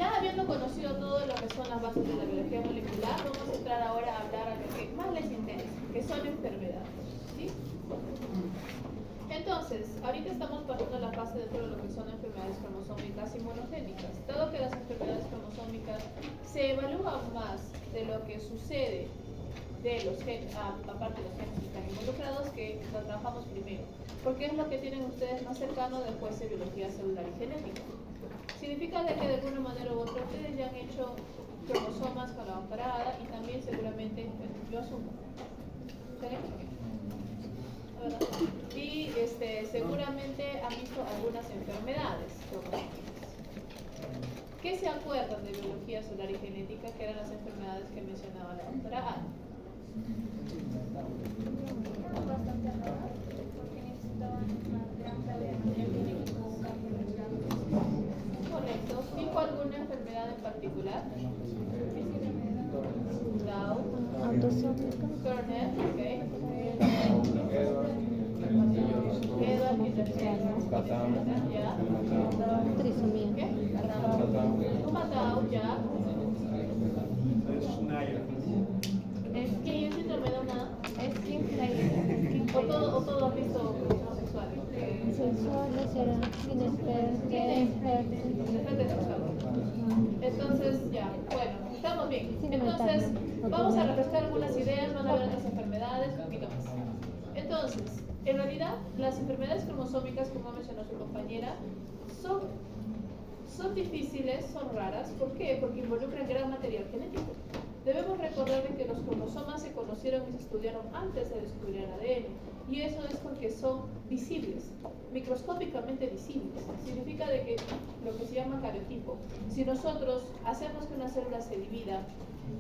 Ya habiendo conocido todo lo que son las bases de la biología molecular, vamos a entrar ahora a hablar a lo que más les interesa, que son enfermedades. ¿Sí? Entonces, ahorita estamos pasando la fase dentro de lo que son enfermedades cromosómicas y monogénicas. Dado que las enfermedades cromosómicas se evalúan más de lo que sucede de los genes, aparte de los genes que están involucrados, que lo trabajamos primero, porque es lo que tienen ustedes más cercano después de biología celular y genética. Significa de que de alguna manera u otra ustedes ya han hecho cromosomas con la comparada y también seguramente, yo asumo, ¿sí? Y seguramente han visto algunas enfermedades cromosómicas. ¿Qué se acuerdan de biología celular y genética, que eran las enfermedades que mencionaba la doctora Ana? Bastante raras, porque necesitaban una gran cantidad de material genético, Correcto. ¿Dijo alguna enfermedad en particular? Down. Autosómica. Turner, ok. Edward Peterson, ya. Trisomía. ¿Qué? Down, ya. ¿Qué es síndrome de una? ¿O todo has visto homosexuales? Sexuales eran Entonces, ya, bueno, estamos bien. Entonces, vamos a refrescar algunas ideas, van a ver otras enfermedades, un poquito más. Entonces, en realidad, las enfermedades cromosómicas, como mencionó su compañera, son difíciles, son raras. ¿Por qué? Porque involucran gran material genético. Debemos recordar de que los cromosomas se conocieron y se estudiaron antes de descubrir el ADN. Y eso es porque son visibles, microscópicamente visibles. Significa de que lo que se llama cariotipo. Si nosotros hacemos que una célula se divida,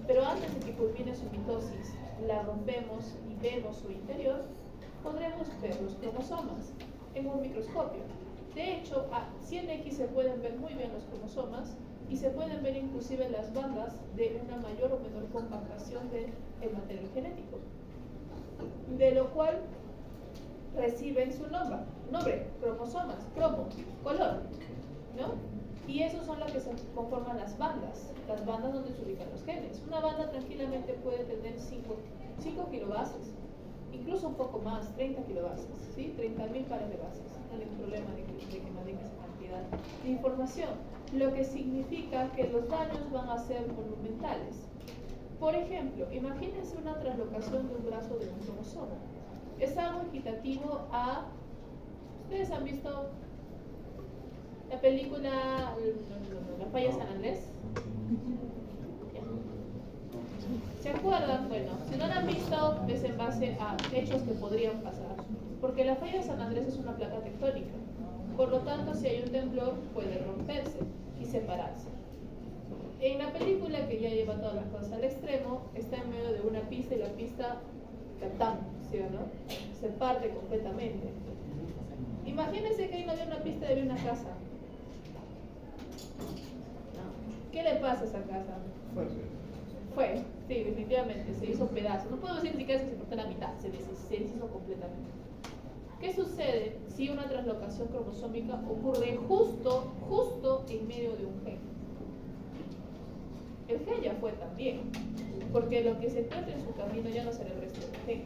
pero antes de que culmine su mitosis, la rompemos y vemos su interior, podremos ver los cromosomas en un microscopio. De hecho, a 100x se pueden ver muy bien los cromosomas y se pueden ver inclusive las bandas de una mayor o menor compactación del material genético, de lo cual reciben su nombre, cromosomas, cromo, color, ¿no? Y esos son los que se conforman las bandas donde se ubican los genes. Una banda tranquilamente puede tener 5 kilobases, incluso un poco más, 30 kilobases, ¿sí? 30.000 pares de bases. No hay problema de que maneje esa cantidad de información, lo que significa que los daños van a ser monumentales. Por ejemplo, imagínense una translocación de un brazo de un cromosoma. Es algo equitativo a... ¿Ustedes han visto la película La falla San Andrés? ¿Se acuerdan? Bueno, si no la han visto, es en base a hechos que podrían pasar. Porque la falla de San Andrés es una placa tectónica. Por lo tanto, si hay un temblor, puede romperse y separarse. En la película, que ya lleva todas las cosas al extremo, está en medio de una pista y la pista ¡catán! ¿Sí o no? Se parte completamente. Imagínense que ahí no había una pista, había una casa. No. ¿Qué le pasa a esa casa? Fue, sí, definitivamente, se hizo pedazo. No puedo decir ni siquiera que se cortó la mitad, se deshizo completamente. ¿Qué sucede si una translocación cromosómica ocurre justo en medio de un gen? El gen ya fue también, porque lo que se encuentra en su camino ya no será el resto del gen,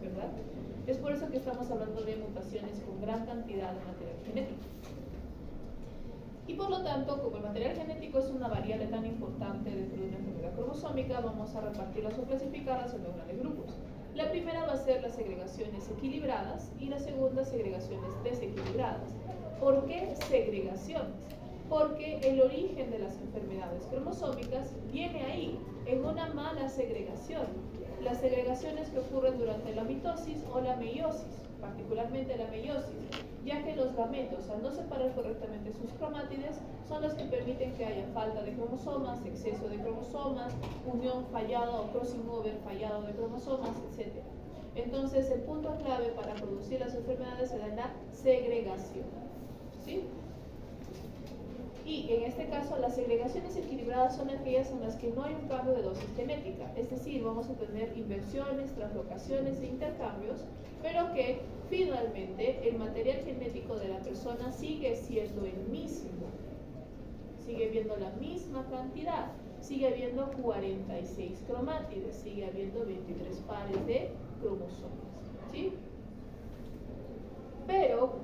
¿verdad? Es por eso que estamos hablando de mutaciones con gran cantidad de material genético. Y por lo tanto, como el material genético es una variable tan importante dentro de una enfermedad cromosómica, vamos a repartirlas o clasificarlas en dos grandes grupos. La primera va a ser las segregaciones equilibradas y la segunda segregaciones desequilibradas. ¿Por qué segregaciones? Porque el origen de las enfermedades cromosómicas viene ahí, en una mala segregación. Las segregaciones que ocurren durante la mitosis o la meiosis, particularmente la meiosis, ya que los gametos, al no separar correctamente sus cromátides, son los que permiten que haya falta de cromosomas, exceso de cromosomas, unión fallada o crossing over fallado de cromosomas, etc. Entonces, el punto clave para producir las enfermedades se da en la segregación, ¿sí? Y en este caso, las segregaciones equilibradas son aquellas en las que no hay un cambio de dosis genética, es decir, vamos a tener inversiones, translocaciones e intercambios, pero que finalmente el material genético de la persona sigue siendo el mismo, sigue habiendo la misma cantidad, sigue habiendo 46 cromátides, sigue habiendo 23 pares de cromosomas, ¿sí? Pero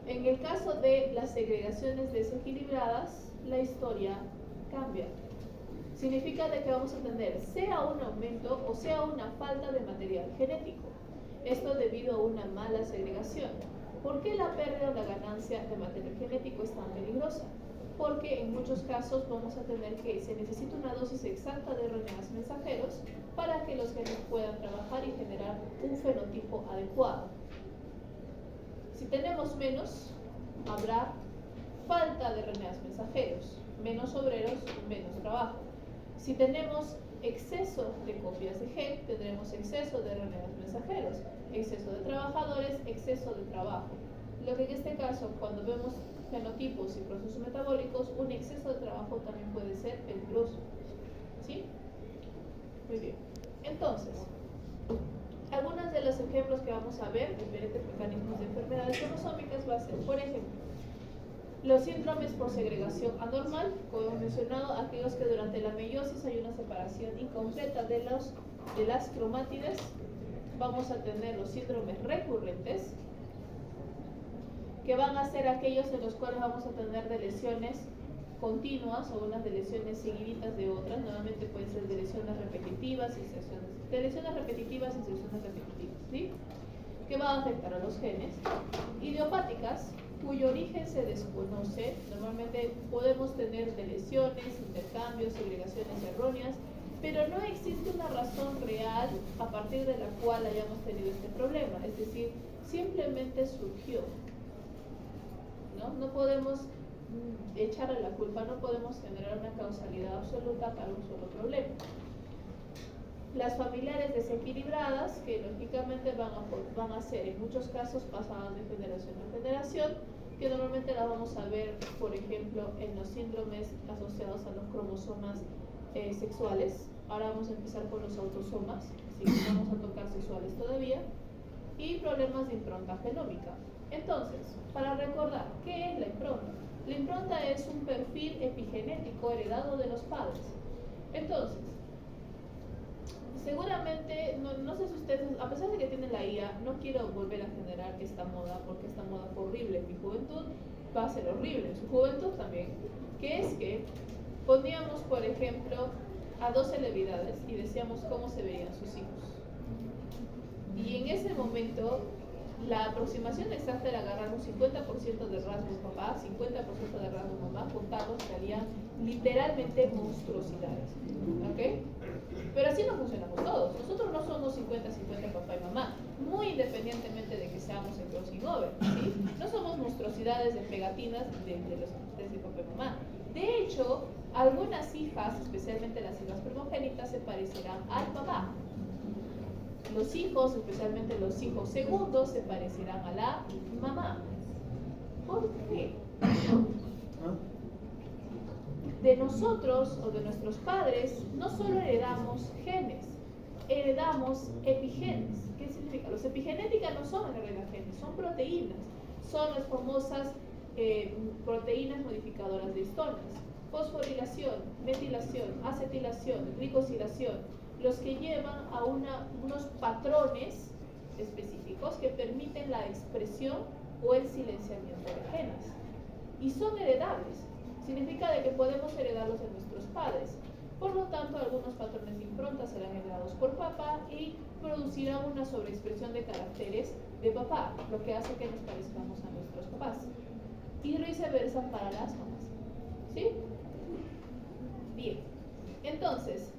en el caso de las segregaciones desequilibradas, la historia cambia. Significa de que vamos a tener sea un aumento o sea una falta de material genético. Esto debido a una mala segregación. ¿Por qué la pérdida o la ganancia de material genético es tan peligrosa? Porque en muchos casos vamos a tener que se necesita una dosis exacta de RNAs mensajeros para que los genes puedan trabajar y generar un fenotipo adecuado. Si tenemos menos, habrá falta de RNAs mensajeros, menos obreros, menos trabajo. Si tenemos exceso de copias de gen, tendremos exceso de RNAs mensajeros, exceso de trabajadores, exceso de trabajo. Lo que en este caso, cuando vemos fenotipos y procesos metabólicos, un exceso de trabajo también puede ser peligroso. ¿Sí? Muy bien. Entonces, algunos de los ejemplos que vamos a ver, diferentes mecanismos de enfermedades cromosómicas, va a ser, por ejemplo, los síndromes por segregación anormal, como hemos mencionado, aquellos que durante la meiosis hay una separación incompleta de las cromátides. Vamos a tener los síndromes recurrentes, que van a ser aquellos en los cuales vamos a tener deleciones continuas o unas deleciones seguiditas de otras. Nuevamente pueden ser deleciones repetitivas, inserciones repetitivas, ¿sí? Que van a afectar a los genes. Idiopáticas, cuyo origen se desconoce. Normalmente podemos tener deleciones, intercambios, segregaciones erróneas, pero no existe una razón real a partir de la cual hayamos tenido este problema. Es decir, simplemente surgió. No podemos echarle la culpa, no podemos generar una causalidad absoluta para un solo problema. Las familiares desequilibradas, que lógicamente van a ser en muchos casos pasadas de generación a generación, que normalmente las vamos a ver, por ejemplo, en los síndromes asociados a los cromosomas sexuales. Ahora vamos a empezar con los autosomas, así que vamos a tocar sexuales todavía, y problemas de impronta genómica. Entonces, para recordar, ¿qué es la impronta? La impronta es un perfil epigenético heredado de los padres. Entonces, seguramente, no sé si ustedes, a pesar de que tienen la IA, no quiero volver a generar esta moda, porque esta moda fue horrible en mi juventud, va a ser horrible en su juventud también, que es que poníamos, por ejemplo, a dos celebridades y decíamos cómo se veían sus hijos. Y en ese momento, la aproximación exacta era agarrar un 50% de rasgos papá, 50% de rasgos mamá, juntarlos, salían literalmente monstruosidades. ¿Ok? Pero así no funcionamos todos. Nosotros no somos 50-50 papá y mamá, muy independientemente de que seamos en crossing over, ¿sí? No somos monstruosidades de pegatinas de los de papá y mamá. De hecho, algunas hijas, especialmente las hijas primogénitas, se parecerán al papá. Los hijos, especialmente los hijos segundos, se parecerán a la mamá. ¿Por qué? De nosotros o de nuestros padres no solo heredamos genes, heredamos epigenes. ¿Qué significa? Los epigenéticas no son en realidad genes, son proteínas. Son las famosas proteínas modificadoras de histonas. Fosforilación, metilación, acetilación, glicosilación, los que llevan a unos patrones específicos que permiten la expresión o el silenciamiento de genes. Y son heredables. Significa de que podemos heredarlos de nuestros padres. Por lo tanto, algunos patrones de impronta serán heredados por papá y producirán una sobreexpresión de caracteres de papá, lo que hace que nos parezcamos a nuestros papás. Y viceversa para las mamás. ¿Sí? Bien. Entonces,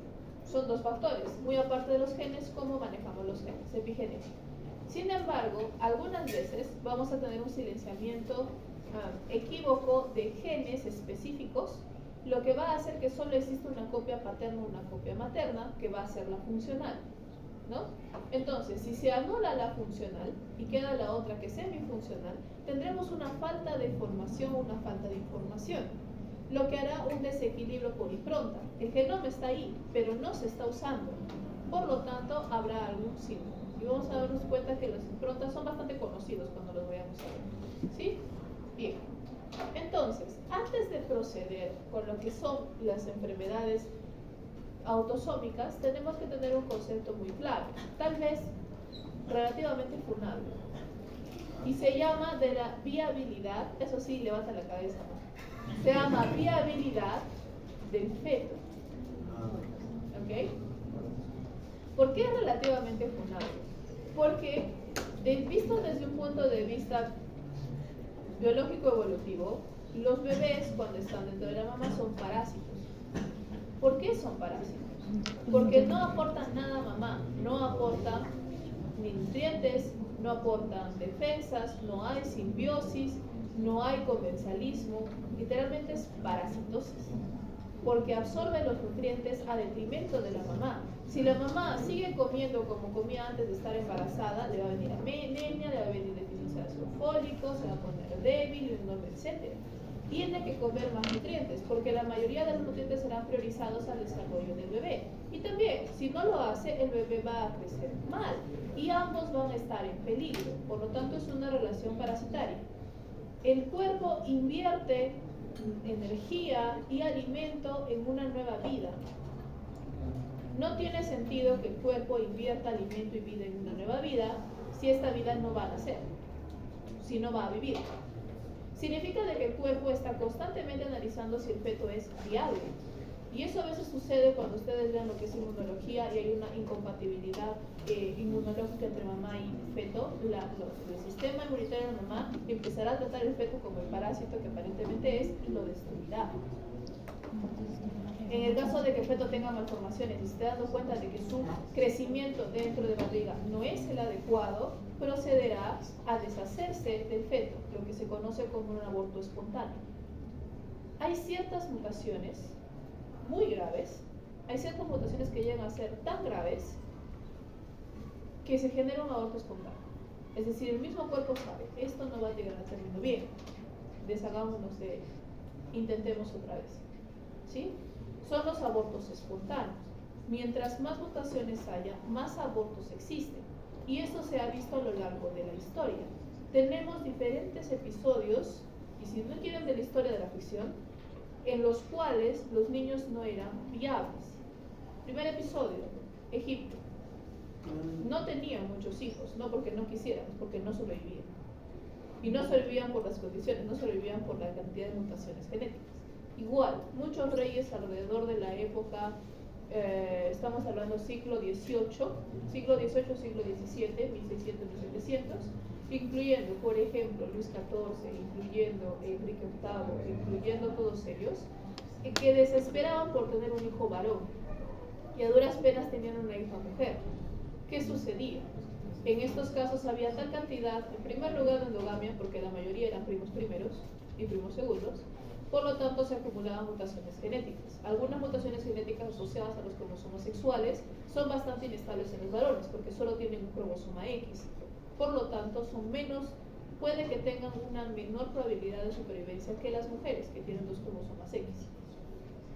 son dos factores, muy aparte de los genes, cómo manejamos los genes, epigenética. Sin embargo, algunas veces vamos a tener un silenciamiento equívoco de genes específicos, lo que va a hacer que solo exista una copia paterna o una copia materna, que va a ser la funcional, ¿no? Entonces, si se anula la funcional y queda la otra que es semifuncional, tendremos una falta de formación, una falta de información, lo que hará un desequilibrio por impronta. El genoma está ahí, pero no se está usando. Por lo tanto, habrá algún síndrome. Y vamos a darnos cuenta que las improntas son bastante conocidos cuando los veamos a ver. ¿Sí? Bien. Entonces, antes de proceder con lo que son las enfermedades autosómicas, tenemos que tener un concepto muy claro, tal vez relativamente funable, y se llama de la viabilidad, eso sí, levanta la cabeza, ¿no? Se llama viabilidad del feto. ¿Ok? ¿Por qué es relativamente funable? Porque, visto desde un punto de vista biológico evolutivo, los bebés cuando están dentro de la mamá son parásitos. ¿Por qué son parásitos? Porque no aportan nada a mamá, no aportan ni nutrientes, no aportan defensas, no hay simbiosis, no hay comensalismo, literalmente es parasitosis, porque absorbe los nutrientes a detrimento de la mamá. Si la mamá sigue comiendo como comía antes de estar embarazada, le va a venir anemia, le va a venir deficiencia de ácido fólico, se va a poner débil, etc. Tiene que comer más nutrientes, porque la mayoría de los nutrientes serán priorizados al desarrollo del bebé. Y también, si no lo hace, el bebé va a crecer mal y ambos van a estar en peligro. Por lo tanto, es una relación parasitaria. El cuerpo invierte energía y alimento en una nueva vida. No tiene sentido que el cuerpo invierta alimento y vida en una nueva vida si esta vida no va a nacer, si no va a vivir. Significa de que el cuerpo está constantemente analizando si el feto es viable. Y eso a veces sucede cuando ustedes vean lo que es inmunología y hay una incompatibilidad inmunológica entre mamá y feto. El sistema inmunitario de la mamá empezará a tratar el feto como el parásito que aparentemente es y lo destruirá. En el caso de que el feto tenga malformaciones y se esté dando cuenta de que su crecimiento dentro de barriga no es el adecuado, procederá a deshacerse del feto, lo que se conoce como un aborto espontáneo. Hay ciertas mutaciones muy graves, hay ciertas mutaciones que llegan a ser tan graves que se genera un aborto espontáneo. Es decir, el mismo cuerpo sabe, esto no va a llegar a término bien, deshagámonos de ello, intentemos otra vez. ¿Sí? Son los abortos espontáneos. Mientras más mutaciones haya, más abortos existen. Y eso se ha visto a lo largo de la historia. Tenemos diferentes episodios, y si no quieren de la historia de la ficción, en los cuales los niños no eran viables. Primer episodio, Egipto. No tenían muchos hijos, no porque no quisieran, porque no sobrevivían. Y no sobrevivían por las condiciones, no sobrevivían por la cantidad de mutaciones genéticas. Igual, muchos reyes alrededor de la época, estamos hablando siglo XVIII, siglo XVII, 1600, 1700, incluyendo, por ejemplo, Luis XIV, incluyendo Enrique VIII, incluyendo todos ellos, que desesperaban por tener un hijo varón y a duras penas tenían una hija mujer. ¿Qué sucedía? En estos casos había tal cantidad, en primer lugar de endogamia, porque la mayoría eran primos primeros y primos segundos, por lo tanto se acumulaban mutaciones genéticas. Algunas mutaciones genéticas asociadas a los cromosomas sexuales son bastante inestables en los varones, porque solo tienen un cromosoma X. Por lo tanto, son menos, puede que tengan una menor probabilidad de supervivencia que las mujeres, que tienen dos cromosomas X.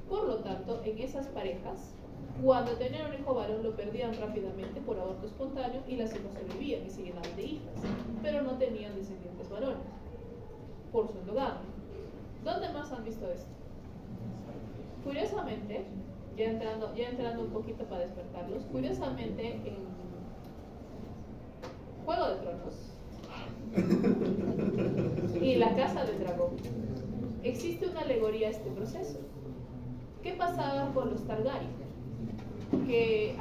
Por lo tanto, en esas parejas, cuando tenían un hijo varón lo perdían rápidamente por aborto espontáneo y las hijas sobrevivían y se llenaban de hijas, pero no tenían descendientes varones, por su endogamia. ¿Dónde más han visto esto? Curiosamente, ya entrando un poquito para despertarlos, curiosamente en Juego de Tronos y La Casa del Dragón existe una alegoría a este proceso. ¿Qué pasaba con los Targaryen? Que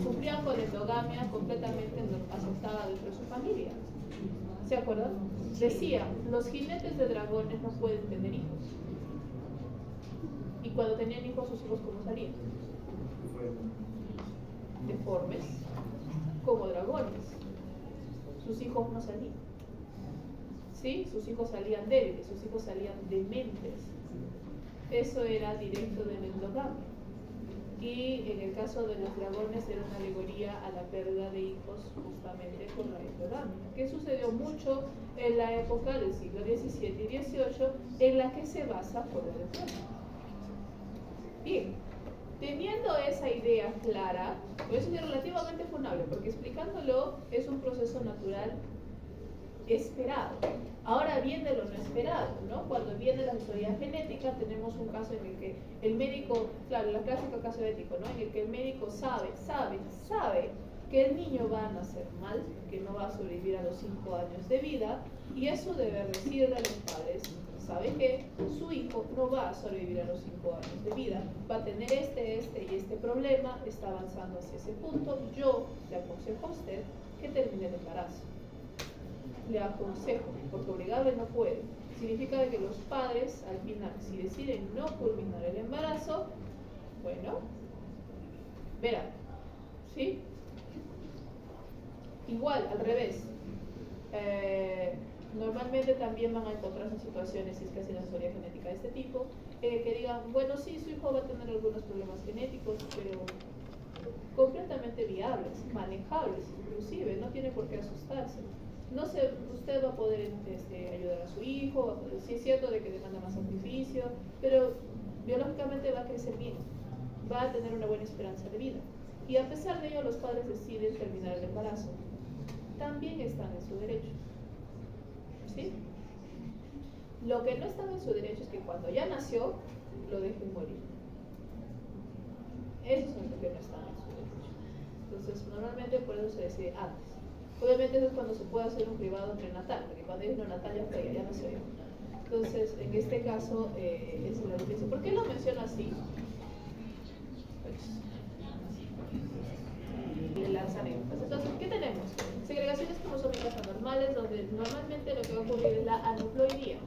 sufrían con la endogamia completamente aceptada dentro de su familia. ¿Se acuerdan? Decía, los jinetes de dragones no pueden tener hijos. Y cuando tenían hijos, sus hijos ¿cómo salían? Deformes, como dragones. Sus hijos no salían. ¿Sí? Sus hijos salían débiles, sus hijos salían dementes. Eso era directo de la endogamia. Y en el caso de los dragones era una alegoría a la pérdida de hijos justamente por la endogamia, que sucedió mucho en la época del siglo XVII y XVIII, en la que se basa Juego de Tronos. Bien, teniendo esa idea clara, pues es relativamente funable, porque explicándolo es un proceso natural esperado. Ahora viene lo no esperado, ¿no? Cuando viene la asesoría genética, tenemos un caso en el que el médico, claro, la clásica caso ético, ¿no? En el que el médico sabe que el niño va a nacer mal, que no va a sobrevivir a los 5 años de vida, y es su deber decirle a los padres, sabe que su hijo no va a sobrevivir a los 5 años de vida, va a tener este y este problema, está avanzando hacia ese punto, yo le aconsejo a usted que termine el embarazo. Le aconsejo, porque obligarle no puede. Significa que los padres, al final, si deciden no culminar el embarazo, bueno, verán, ¿sí? Igual, al revés. Normalmente también van a encontrarse situaciones, si es que hacen asesoría genética de este tipo, que digan, bueno, sí, su hijo va a tener algunos problemas genéticos, pero completamente viables, manejables, inclusive, no tiene por qué asustarse. No sé, usted va a poder ayudar a su hijo, sí es cierto de que demanda más sacrificio, pero biológicamente va a crecer bien, va a tener una buena esperanza de vida. Y a pesar de ello, los padres deciden terminar el embarazo. También están en su derecho. ¿Sí? Lo que no están en su derecho es que cuando ya nació, lo dejen morir. Eso es lo que no están en su derecho. Entonces, normalmente por eso se decide antes. Obviamente eso es cuando se puede hacer un cribado prenatal, porque cuando es neonatal ya fue, ya nació. Entonces, en este caso, es la diferencia. ¿Por qué lo menciono así? Le lanzaré. Entonces, ¿qué tenemos? Segregaciones cromosómicas anormales, donde normalmente lo que va a ocurrir es la aneuploidía,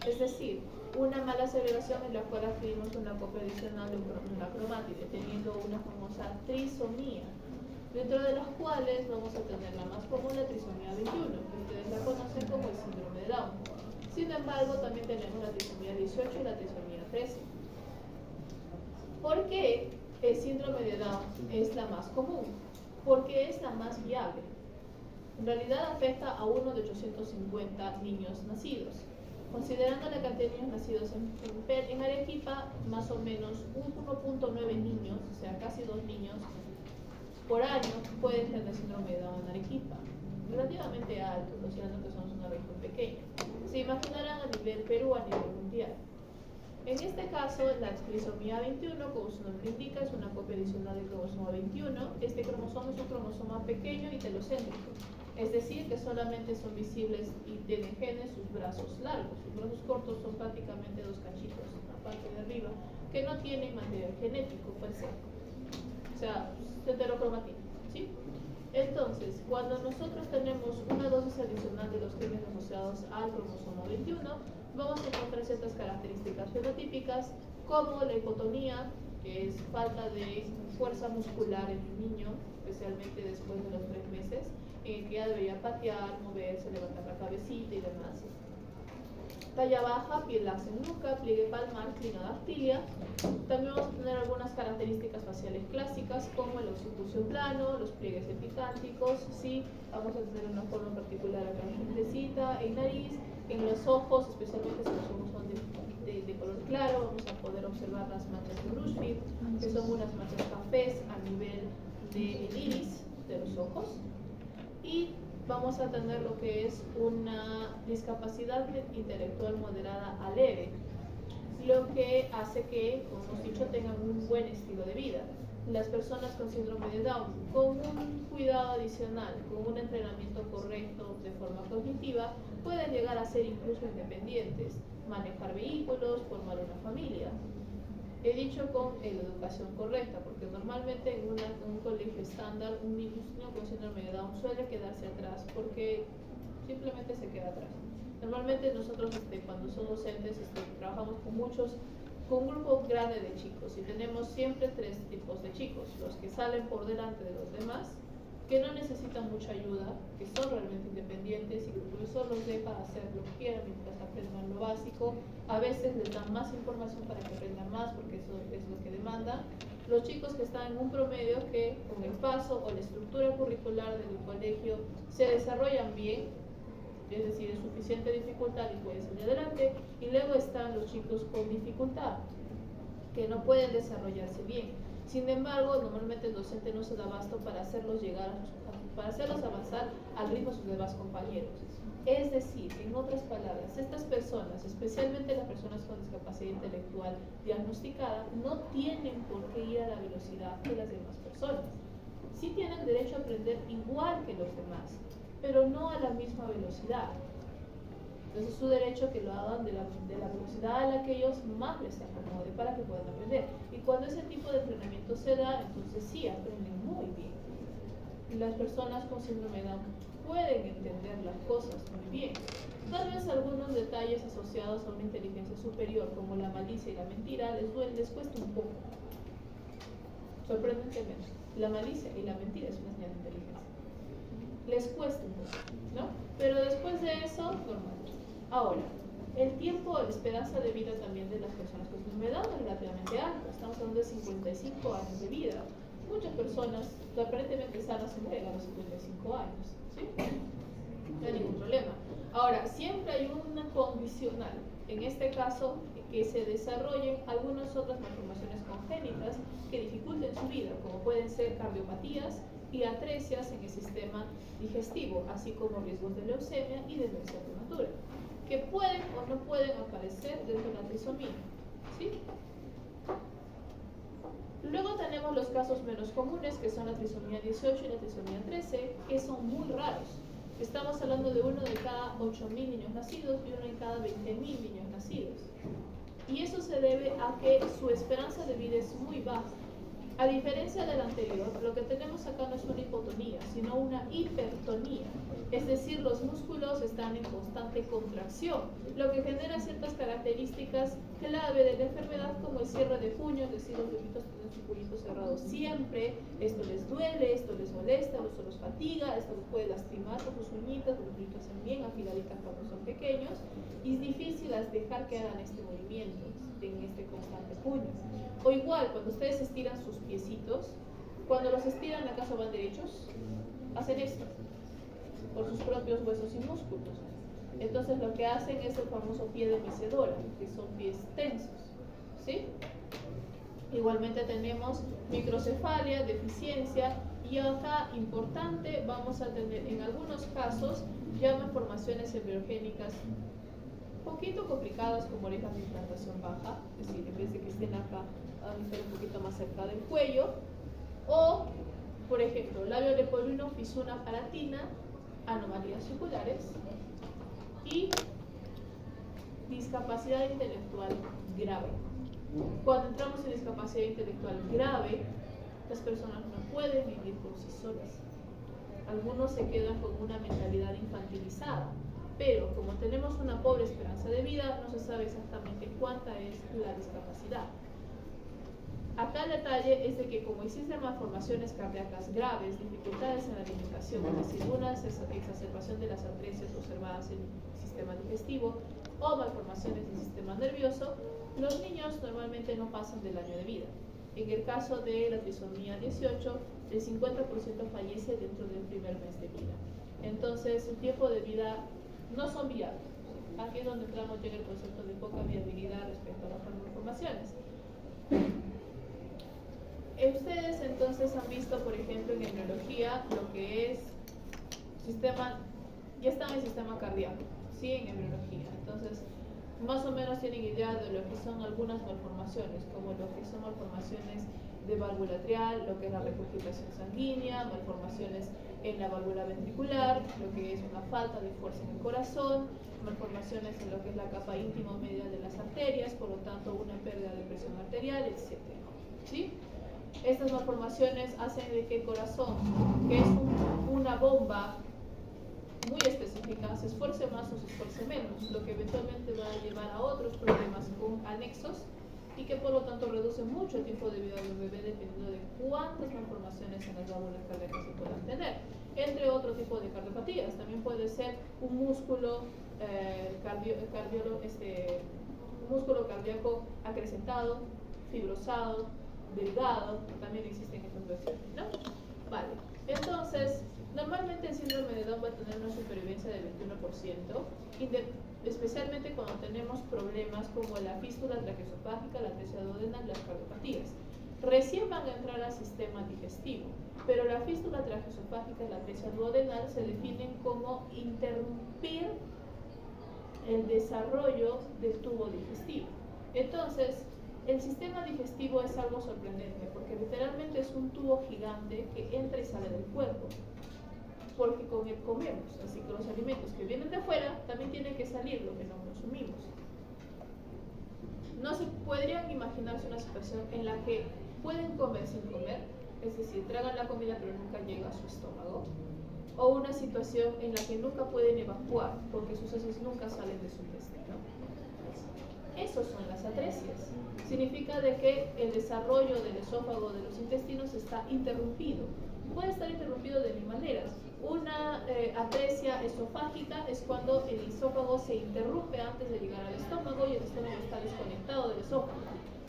es decir, una mala segregación en la cual adquirimos una copia adicional de una cromática, teniendo una famosa trisomía, dentro de las cuales vamos a tener la más común, la trisomía 21, que ustedes la conocen como el síndrome de Down. Sin embargo, también tenemos la trisomía 18 y la trisomía 13. ¿Por qué el síndrome de Down es la más común? Porque es la más viable. En realidad afecta a uno de 850 niños nacidos. Considerando la cantidad de niños nacidos en Arequipa, más o menos 1.9 niños, o sea, casi 2 niños por año pueden tener síndrome de Down en Arequipa. Relativamente alto, considerando que somos una región pequeña. Se imaginarán a nivel Perú, a nivel mundial. En este caso, la trisomía 21, como su nombre indica, es una copia adicional del cromosoma 21. Este cromosoma es un cromosoma pequeño y telocéntrico, es decir, que solamente son visibles y tienen genes sus brazos largos. Sus brazos cortos son prácticamente 2 cachitos en la parte de arriba, que no tienen material genético per se. O sea, heterocromatina, ¿sí? Entonces, cuando nosotros tenemos una dosis adicional de los genes asociados al cromosoma 21, vamos a encontrar ciertas características fenotípicas, como la hipotonía, que es falta de fuerza muscular en el niño, especialmente después de los 3 meses, en el que ya debería patear, moverse, levantar la cabecita y demás. Talla baja, piel laxa en nuca, pliegue palmar, clinodactilia. También vamos a tener algunas características faciales clásicas, como el occipucio plano, los pliegues epicánticos, ¿sí? Vamos a tener una forma particular acá en la frentecita, en nariz, en los ojos, especialmente si los ojos son de color claro, vamos a poder observar las manchas de Rushfield, que son unas manchas cafés a nivel del iris de los ojos. Y vamos a tener lo que es una discapacidad intelectual moderada a leve, lo que hace que, como hemos dicho, tengan un buen estilo de vida. Las personas con síndrome de Down, con un cuidado adicional, con un entrenamiento correcto de forma cognitiva, pueden llegar a ser incluso independientes, manejar vehículos, formar una familia. He dicho con la educación correcta, porque normalmente en un colegio estándar un niño con síndrome de Down suele quedarse atrás porque simplemente se queda atrás. Normalmente nosotros cuando somos docentes trabajamos con un grupo grande de chicos y tenemos siempre 3 tipos de chicos: los que salen por delante de los demás, que no necesitan mucha ayuda, que son realmente independientes y que el profesor los deja hacer lo que quieran mientras aprendan lo básico. A veces les dan más información para que aprendan más, porque eso es lo que demandan. Los chicos que están en un promedio, que con el paso o la estructura curricular del colegio se desarrollan bien, es decir, es suficiente dificultad y pueden salir adelante. Y luego están los chicos con dificultad, que no pueden desarrollarse bien. Sin embargo, normalmente el docente no se da abasto para hacerlos llegar para hacerlos avanzar al ritmo de sus demás compañeros. Es decir, en otras palabras, estas personas, especialmente las personas con discapacidad intelectual diagnosticada, no tienen por qué ir a la velocidad de las demás personas. Sí tienen derecho a aprender igual que los demás, pero no a la misma velocidad. Entonces es su derecho que lo hagan de la velocidad a la que ellos más les acomode para que puedan aprender. Y cuando ese tipo de entrenamiento se da, entonces sí aprenden muy bien. Y las personas con síndrome de Down pueden entender las cosas muy bien. Tal vez algunos detalles asociados a una inteligencia superior, como la malicia y la mentira, les cuesta un poco. Sorprendentemente, la malicia y la mentira es una señal de inteligencia. Les cuesta un poco, ¿no? Pero después de eso, normal. Ahora, el tiempo, la esperanza de vida también de las personas con síndrome de Down es relativamente alto. Estamos hablando de 55 años de vida. Muchas personas aparentemente sanas se mueren a los 55 años, ¿sí? No hay ningún problema. Ahora, siempre hay una condicional, en este caso, que se desarrollen algunas otras malformaciones congénitas que dificulten su vida, como pueden ser cardiopatías y atresias en el sistema digestivo, así como riesgos de leucemia y de demencia prematura, que pueden o no pueden aparecer dentro de la trisomía, ¿sí? Luego tenemos los casos menos comunes, que son la trisomía 18 y la trisomía 13, que son muy raros. Estamos hablando de uno de cada 8.000 niños nacidos y uno de cada 20.000 niños nacidos. Y eso se debe a que su esperanza de vida es muy baja. A diferencia del anterior, lo que tenemos acá no es una hipotonía, sino una hipertonía. Es decir, los músculos están en constante contracción, lo que genera ciertas características clave de la enfermedad, como el cierre de puños, es decir, los bebitos tienen su puñito cerrado siempre, esto les duele, esto les molesta, esto los fatiga, esto los puede lastimar con sus uñitas, los puñitos hacen bien afiladitas cuando son pequeños, y es difícil dejar que hagan este movimiento, en este constante puño. O igual, cuando ustedes estiran sus piecitos, cuando los estiran, ¿acaso van derechos? Hacen esto, por sus propios huesos y músculos. Entonces lo que hacen es el famoso pie de mecedora, que son pies tensos, ¿sí? Igualmente tenemos microcefalia, deficiencia, y acá, importante, vamos a tener en algunos casos ya malformaciones embriogénicas poquito complicadas, como orejas de implantación baja, es decir, en vez de que estén acá, van a estar un poquito más cerca del cuello, o, por ejemplo, labio leporino, fisura palatina, anomalías oculares y discapacidad intelectual grave. Cuando entramos en discapacidad intelectual grave, las personas no pueden vivir por sí solas. Algunos se quedan con una mentalidad infantilizada, pero como tenemos una pobre esperanza de vida, no se sabe exactamente cuánta es la discapacidad. Acá el detalle es de que como existen malformaciones cardíacas graves, dificultades en la alimentación, es decir, una exacerbación de las atresias observadas en el sistema digestivo o malformaciones del sistema nervioso, los niños normalmente no pasan del año de vida. En el caso de la trisomía 18, el 50% fallece dentro del primer mes de vida. Entonces, el tiempo de vida no son viables. Aquí es donde entramos ya en el concepto de poca viabilidad respecto a las malformaciones. Ustedes entonces han visto, por ejemplo, en embriología lo que es sistema, ya está en el sistema cardíaco, ¿sí? En embriología. Entonces, más o menos tienen idea de lo que son algunas malformaciones, como lo que son malformaciones de válvula atrial, lo que es la regurgitación sanguínea, malformaciones en la válvula ventricular, lo que es una falta de fuerza en el corazón, malformaciones en lo que es la capa íntima media de las arterias, por lo tanto una pérdida de presión arterial, etc. ¿Sí? Estas malformaciones hacen de que el corazón, que es una bomba muy específica, se esfuerce más o se esfuerce menos, lo que eventualmente va a llevar a otros problemas con anexos y que por lo tanto reduce mucho el tiempo de vida del bebé dependiendo de cuántas malformaciones en las válvulas cardíacas se puedan tener, entre otro tipo de cardiopatías. También puede ser un músculo músculo cardíaco acrecentado, fibrosado, delgado, también existen estas versiones, ¿no? Vale, entonces, normalmente el síndrome de Down va a tener una supervivencia del 21%, especialmente cuando tenemos problemas como la fístula traqueosofágica, la atresia duodenal y las cardiopatías. recién van a entrar al sistema digestivo, pero la fístula traqueosofágica y la atresia duodenal se definen como interrumpir el desarrollo del tubo digestivo. Entonces, el sistema digestivo es algo sorprendente porque literalmente es un tubo gigante que entra y sale del cuerpo, porque con él comemos, así que los alimentos que vienen de afuera también tienen que salir, lo que no consumimos. No se podrían imaginarse una situación en la que pueden comer sin comer, es decir, tragan la comida pero nunca llega a su estómago, o una situación en la que nunca pueden evacuar porque sus heces nunca salen de su intestino. Esos son las atresias. Significa de que el desarrollo del esófago, de los intestinos, está interrumpido. Puede estar interrumpido de mil maneras. Una atresia esofágica es cuando el esófago se interrumpe antes de llegar al estómago y el estómago está desconectado del esófago.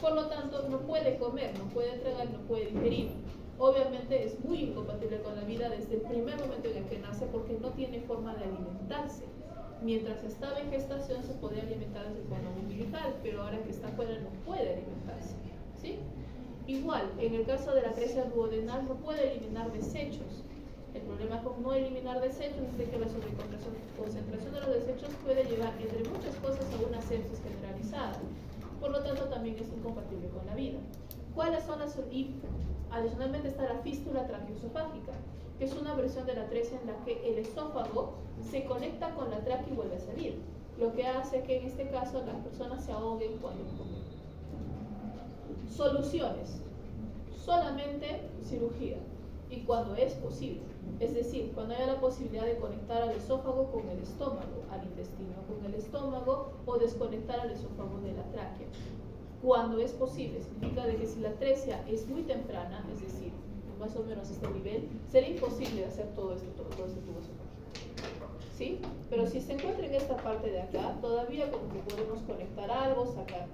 Por lo tanto, no puede comer, no puede tragar, no puede digerir. Obviamente es muy incompatible con la vida desde el primer momento en el que nace porque no tiene forma de alimentarse. Mientras estaba en gestación se podía alimentar desde el cordón umbilical, pero ahora que está fuera no puede alimentarse, ¿sí? Igual, en el caso de la atresia duodenal no puede eliminar desechos. El problema con no eliminar desechos es de que la sobreconcentración de los desechos puede llevar, entre muchas cosas, a una sepsis generalizada. Por lo tanto, también es incompatible con la vida. ¿Cuáles son las? Y adicionalmente está la fístula traqueosofágica, que es una versión de la atresia en la que el esófago se conecta con la tráquea y vuelve a salir, lo que hace que en este caso las personas se ahoguen cuando comen. Soluciones: solamente cirugía, y cuando es posible, es decir, cuando haya la posibilidad de conectar al esófago con el estómago, al intestino con el estómago, o desconectar al esófago de la tráquea. Cuando es posible, significa de que si la atresia es muy temprana, es decir, más o menos a este nivel, sería imposible hacer todo este tubo esofágico, ¿sí? Pero si se encuentra en esta parte de acá, todavía como que podemos conectar algo, sacar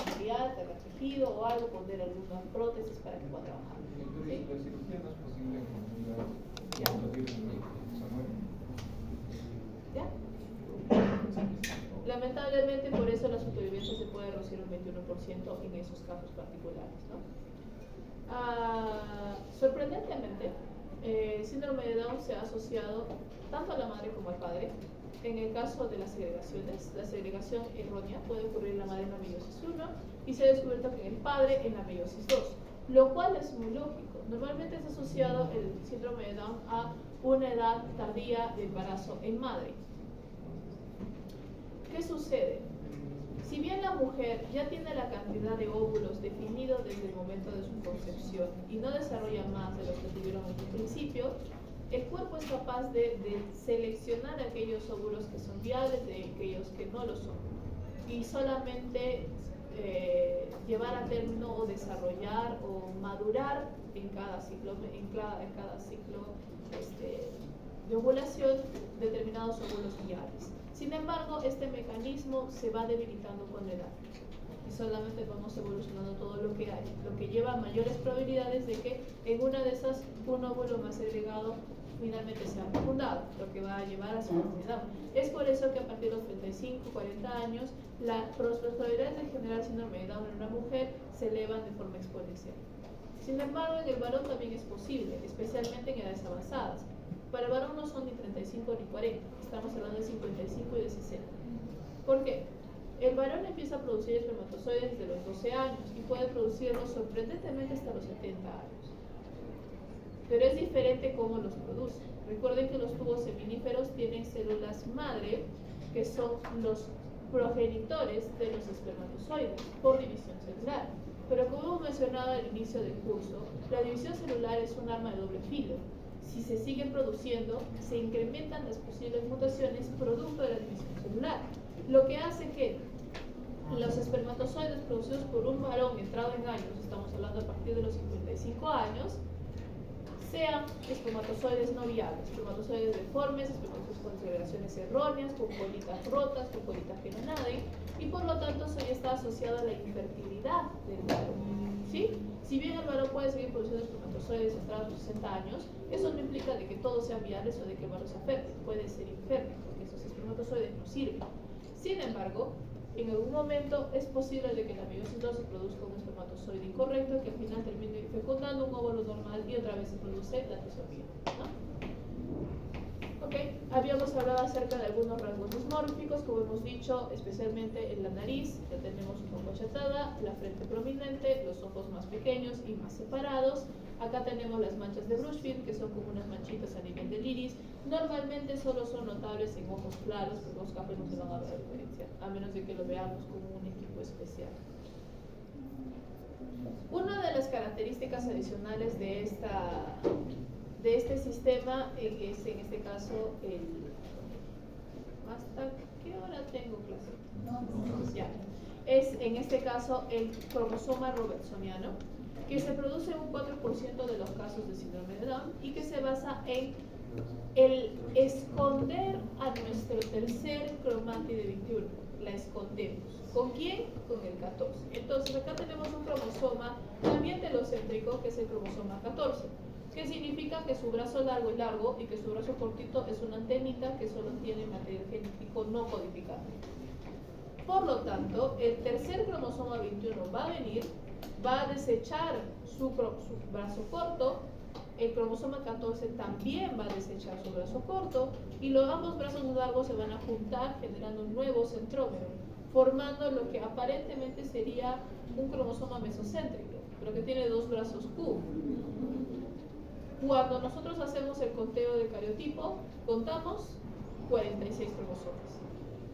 material, sacar tejido o algo, poner alguna prótesis para que pueda trabajar. ¿Sí? La cirugía no es posible en comunidad cuando tienes un hijo, o sea, muere. ¿Ya? Lamentablemente por eso la supervivencia se puede reducir un 21% en esos casos particulares, ¿no? Sorprendentemente, el síndrome de Down se ha asociado tanto a la madre como al padre. En el caso de las segregaciones, la segregación errónea puede ocurrir en la madre en la meiosis 1 y se ha descubierto que en el padre en la meiosis 2, lo cual es muy lógico. Normalmente es asociado el síndrome de Down a una edad tardía de embarazo en madre. ¿Qué sucede? Si bien la mujer ya tiene la cantidad de óvulos definido desde el momento de su concepción y no desarrolla más de los que tuvieron en un principio, el cuerpo es capaz de seleccionar aquellos óvulos que son viables de aquellos que no lo son y solamente llevar a término o desarrollar o madurar en cada ciclo, de ovulación determinados óvulos viables. Sin embargo, este mecanismo se va debilitando con la edad y solamente vamos evolucionando todo lo que hay, lo que lleva a mayores probabilidades de que en una de esas un óvulo más segregado finalmente sea fecundado, lo que va a llevar a su enfermedad. Es por eso que a partir de los 35, 40 años, las probabilidades de generar síndrome de Down en una mujer se elevan de forma exponencial. Sin embargo, en el varón también es posible, especialmente en edades avanzadas. Para el varón no son ni 35 ni 40, estamos hablando de 55 y de 60. ¿Por qué? El varón empieza a producir espermatozoides desde los 12 años y puede producirlos sorprendentemente hasta los 70 años. Pero es diferente cómo los produce. Recuerden que los tubos seminíferos tienen células madre, que son los progenitores de los espermatozoides por división celular. Pero como hemos mencionado al inicio del curso, la división celular es un arma de doble filo. Si se siguen produciendo, se incrementan las posibles mutaciones producto de la división celular, lo que hace que los espermatozoides producidos por un varón entrado en años, estamos hablando a partir de los 55 años, sean espermatozoides no viables, espermatozoides deformes, espermatozoides con segregaciones erróneas, con bolitas rotas, con bolitas que no naden, y por lo tanto eso ya está asociado a la infertilidad del varón, ¿sí? Si bien el varón puede seguir produciendo espermatozoides entrados a los 60 años, eso no implica de que todos sean viables o de que el varón sea fértil, puede ser infértil, porque esos espermatozoides no sirven. Sin embargo, en algún momento es posible de que la meiosis 2 se produzca un espermatozoide incorrecto que al final termine fecundando un óvulo normal y otra vez se produce la trisomía, ¿no? Ok, habíamos hablado acerca de algunos rasgos dismórficos, como hemos dicho, especialmente en la nariz, que tenemos un poco achatada, la frente prominente, los ojos más pequeños y más separados. Acá tenemos las manchas de Brushfield, que son como unas manchitas a nivel del iris. Normalmente solo son notables en ojos claros, porque los cafés no se van a ver la diferencia, a menos de que lo veamos como un equipo especial. Una de las características adicionales de este sistema es en este caso ¿hasta qué hora tengo clase? Ya. Es en este caso el cromosoma robertsoniano, que se produce en un 4% de los casos de síndrome de Down y que se basa en el esconder a nuestro tercer cromátide 21. La escondemos. ¿Con quién? Con el 14. Entonces acá tenemos un cromosoma también telocéntrico, que es el cromosoma 14, que significa que su brazo largo es largo y que su brazo cortito es una antenita que solo tiene material genético no codificado. Por lo tanto, el tercer cromosoma 21 va a venir, va a desechar su brazo corto, el cromosoma 14 también va a desechar su brazo corto y ambos brazos largos se van a juntar generando un nuevo centrómero, formando lo que aparentemente sería un cromosoma mesocéntrico, pero que tiene dos brazos Q. Cuando nosotros hacemos el conteo de cariotipo, contamos 46 cromosomas.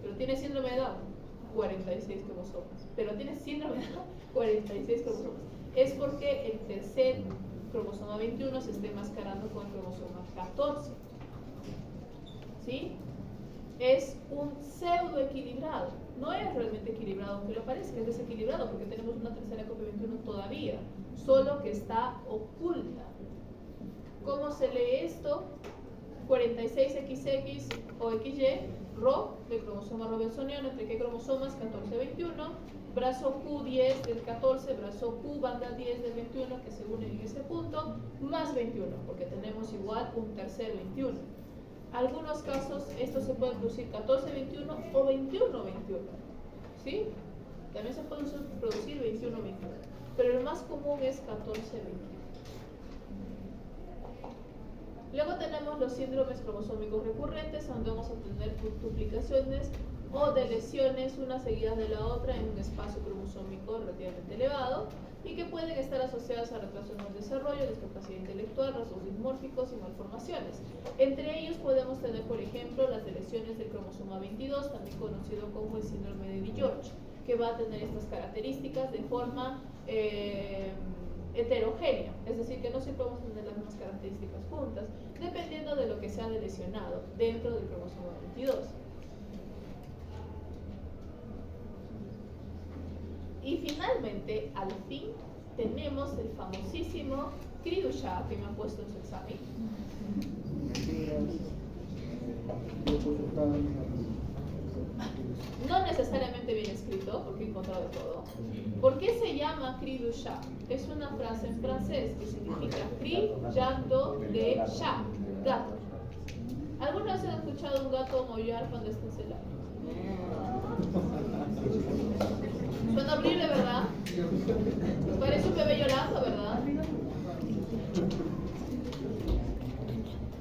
Pero tiene síndrome de Down, 46 cromosomas. Pero tiene síndrome de Down, 46 cromosomas. Es porque el tercer cromosoma 21 se esté enmascarando con el cromosoma 14. ¿Sí? Es un pseudo equilibrado. No es realmente equilibrado, aunque lo parezca, es desequilibrado porque tenemos una tercera copia 21 todavía, solo que está oculta. ¿Cómo se lee esto? 46XX o XY, RO del cromosoma robertsoniano, entre qué cromosomas 14-21, brazo Q10 del 14, brazo Q banda 10 del 21 que se unen en ese punto, más 21, porque tenemos igual un tercer 21. Algunos casos esto se puede producir 14-21 o 21-21, ¿sí? También se puede producir 21-21, pero el más común es 14-21. Luego tenemos los síndromes cromosómicos recurrentes, donde vamos a tener duplicaciones o deleciones una seguida de la otra en un espacio cromosómico relativamente elevado y que pueden estar asociadas a retrasos en el desarrollo, discapacidad intelectual, rasgos dismórficos y malformaciones. Entre ellos podemos tener, por ejemplo, las deleciones del cromosoma 22, también conocido como el síndrome de DiGeorge, que va a tener estas características de forma heterogénea, es decir, que no siempre vamos a tener las mismas características juntas, dependiendo de lo que se ha delecionado dentro del cromosoma 22. Y finalmente, al fin, tenemos el famosísimo Cri-du-Chat que me han puesto en su examen. No necesariamente bien escrito, porque he encontrado de todo. ¿Por qué se llama Cri-du-Chat? Es una frase en francés que significa cri, llanto de chat, gato. ¿Alguna vez han escuchado un gato maullar cuando está encelado? Suena horrible, ¿verdad? Parece un bebé llorando, ¿verdad?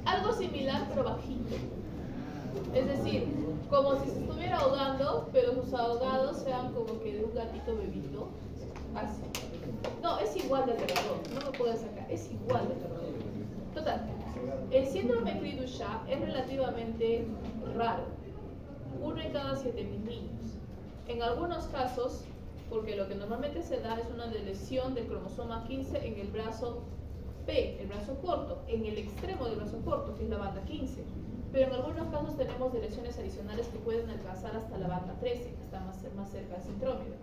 Algo similar, pero bajito. Es decir, como si se estuviera ahogando, pero sus ahogados sean como que de un gatito bebito. Así. No, es igual de aterrador. No me puedo sacar. Es igual de aterrador. Total. El síndrome Cri-du-Chat es relativamente raro. 1 en cada 7.000 niños. En algunos casos, porque lo que normalmente se da es una deleción del cromosoma 15 en el brazo P, el brazo corto, en el extremo del brazo corto, que es la banda 15. Pero en algunos casos tenemos deleciones adicionales que pueden alcanzar hasta la banda 13, que está más cerca del centrómero.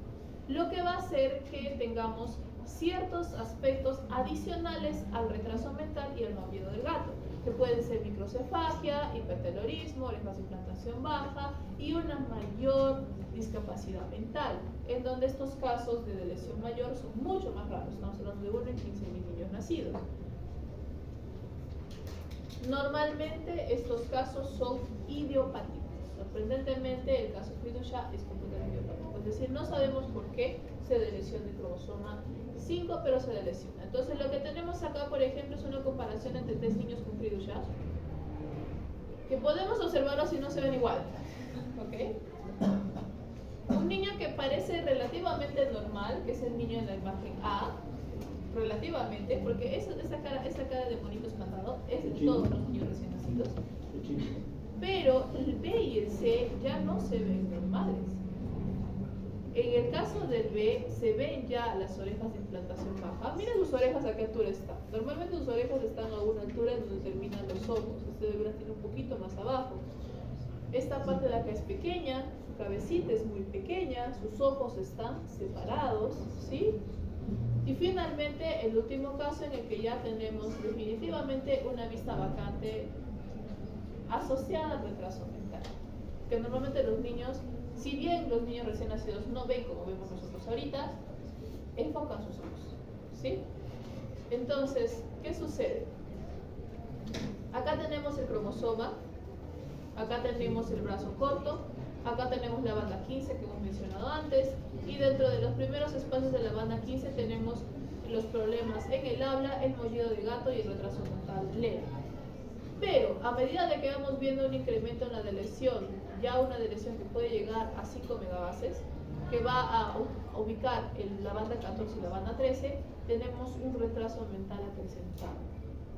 Lo que va a hacer que tengamos ciertos aspectos adicionales al retraso mental y al maullido del gato, que pueden ser microcefagia, hipertelorismo, orejas de implantación baja y una mayor discapacidad mental, en donde estos casos de lesión mayor son mucho más raros. Estamos hablando de 1 en 15.000 niños nacidos. Normalmente estos casos son idiopáticos. Sorprendentemente, el caso Friedusha es completamente biológico, es decir, no sabemos por qué se lesiona el cromosoma 5, pero se lesiona. Entonces, lo que tenemos acá, por ejemplo, es una comparación entre 3 niños con Friedusha, que podemos observarlo si no se ven igual. ¿Ok? Un niño que parece relativamente normal, que es el niño en la imagen A, relativamente, porque esa cara de monito espantado es de todos los niños recién nacidos. Pero el B y el C ya no se ven normales. En el caso del B se ven ya las orejas de implantación baja. Miren sus orejas a qué altura están. Normalmente sus orejas están a una altura en donde terminan los ojos. Este debería tener un poquito más abajo. Esta parte de acá es pequeña, su cabecita es muy pequeña, sus ojos están separados, ¿sí? Y finalmente, el último caso en el que ya tenemos definitivamente una vista vacante asociada al retraso mental. Que normalmente los niños, si bien los niños recién nacidos no ven como vemos nosotros ahorita, enfocan sus ojos, ¿sí? Entonces, ¿qué sucede? Acá tenemos el cromosoma, acá tenemos el brazo corto, acá tenemos la banda 15 que hemos mencionado antes, y dentro de los primeros espacios de la banda 15 tenemos los problemas en el habla, el mollido de gato y el retraso mental leve. Pero a medida de que vamos viendo un incremento en la deleción, ya una deleción que puede llegar a 5 megabases, que va a ubicar en la banda 14 y la banda 13, tenemos un retraso mental acrecentado,